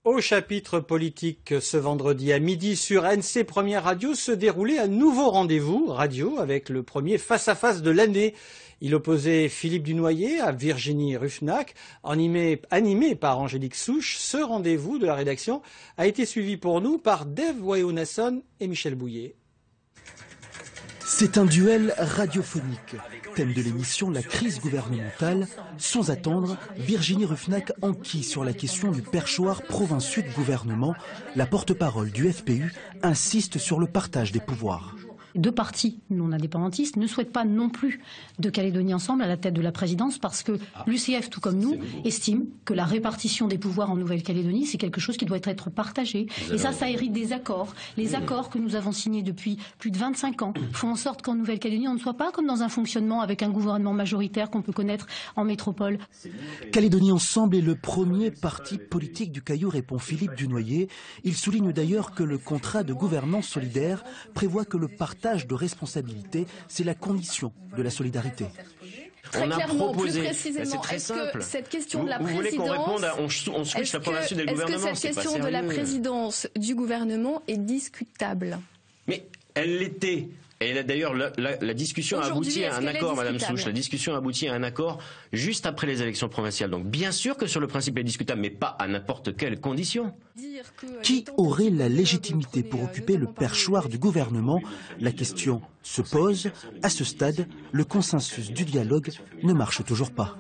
Au chapitre politique, ce vendredi à midi sur NC Première Radio se déroulait un nouveau rendez-vous radio avec le premier face-à-face de l'année. Il opposait Philippe Dunoyer à Virginie Ruffnac, animé par Angélique Souche. Ce rendez-vous de la rédaction a été suivi pour nous par Dave Wayo-Nasson et Michel Bouillet. C'est un duel radiophonique. Thème de l'émission, la crise gouvernementale. Sans attendre, Virginie Ruffnac enquille sur la question du perchoir provinciaux de gouvernement. La porte-parole du FPU insiste sur le partage des pouvoirs. Deux partis non indépendantistes ne souhaitent pas non plus de Calédonie ensemble à la tête de la présidence parce que l'UCF, tout comme nous, estime que la répartition des pouvoirs en Nouvelle-Calédonie, c'est quelque chose qui doit être partagé. Et ça hérite des accords. Les accords que nous avons signés depuis plus de 25 ans font en sorte qu'en Nouvelle-Calédonie, on ne soit pas comme dans un fonctionnement avec un gouvernement majoritaire qu'on peut connaître en métropole. Calédonie Ensemble est le premier parti politique du Caillou, répond Philippe Dunoyer. Il souligne d'ailleurs que le contrat de gouvernance solidaire prévoit que le partage de responsabilité, c'est la condition de la solidarité. Très clairement, plus précisément, est-ce que cette question de la présidence, vous voulez qu'on réponde à, on switch la province du gouvernement? Est-ce que cette question de la présidence du gouvernement est discutable? Mais elle l'était. Et d'ailleurs, la discussion a abouti à un accord, Madame Souche. La discussion a abouti à un accord juste après les élections provinciales. Donc, bien sûr que sur le principe, elle est discutable, mais pas à n'importe quelle condition. Qui aurait la légitimité pour occuper le perchoir du gouvernement? La question se pose. À ce stade, le consensus du dialogue ne marche toujours pas.